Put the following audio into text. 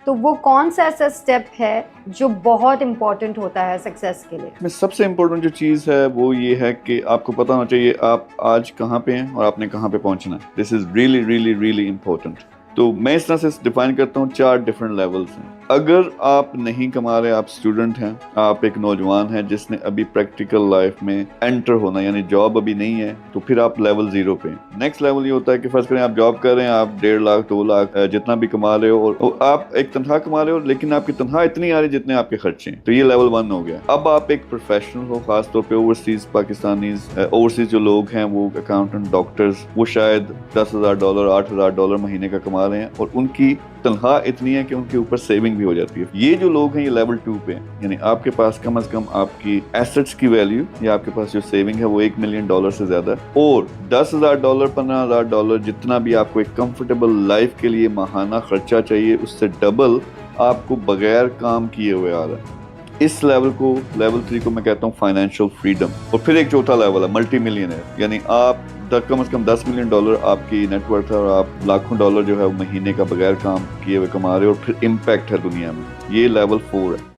تو وہ کون سا ایسا اسٹیپ ہے جو بہت امپورٹنٹ ہوتا ہے سکسیس کے لیے؟ میں سب سے امپورٹنٹ جو چیز ہے وہ یہ ہے کہ آپ کو پتا ہونا چاہیے آپ آج کہاں پہ ہیں اور آپ نے کہاں پہ پہنچنا ہے. This is really really really important. تو میں اس طرح سے ڈیفائن کرتا ہوں 4 ڈفرینٹ لیولس ہیں. اگر آپ نہیں کما رہے, آپ اسٹوڈنٹ ہیں, آپ ایک نوجوان ہیں جس نے ابھی پریکٹیکل لائف میں انٹر ہونا یعنی جاب ابھی نہیں ہے, تو پھر آپ لیول 0 پہ ہیں. نیکسٹ لیول یہ ہوتا ہے کہ فرض کریں آپ جاب کر رہے ہیں, آپ 1.5 لاکھ 2 لاکھ جتنا بھی کما رہے ہو, اور آپ ایک تنخواہ کما رہے ہو لیکن آپ کی تنخواہ اتنی آ رہی جتنے آپ کے خرچے ہیں, تو یہ لیول 1 ہو گیا. اب آپ ایک پروفیشنل ہو, خاص طور پہ اوورسیز پاکستانیز, اوورسیز جو لوگ ہیں وہ اکاؤنٹنٹ, ڈاکٹرز, وہ شاید $10,000 $8,000 مہینے کا کما رہے ہیں اور ان کی تنخواہ اتنی ہے کہ ان کے اوپر سیونگ بھی ہو جاتی ہے. یہ جو لوگ ہیں یہ لیول 2 پہ ہیں, یعنی آپ کے پاس کم از کم آپ کی ایسٹس کی ویلیو یا آپ کے پاس جو سیونگ ہے وہ $1 ملین سے زیادہ ہے, اور $10,000 $15,000 جتنا بھی آپ کو ایک کمفرٹیبل لائف کے لیے ماہانہ خرچہ چاہیے اس سے ڈبل آپ کو بغیر کام کیے ہوئے آ رہا ہے. اس لیول کو, لیول 3 کو میں کہتا ہوں فائنینشیل فریڈم. اور پھر ایک چوتھا لیول ہے ملٹی ملینئر, یعنی آپ کم از کم $10 ملین آپ کی نیٹ ورتھ ہے اور آپ لاکھوں ڈالر جو ہے وہ مہینے کا بغیر کام کیے ہوئے کما رہے ہو, اور پھر امپیکٹ ہے دنیا میں. یہ لیول 4 ہے.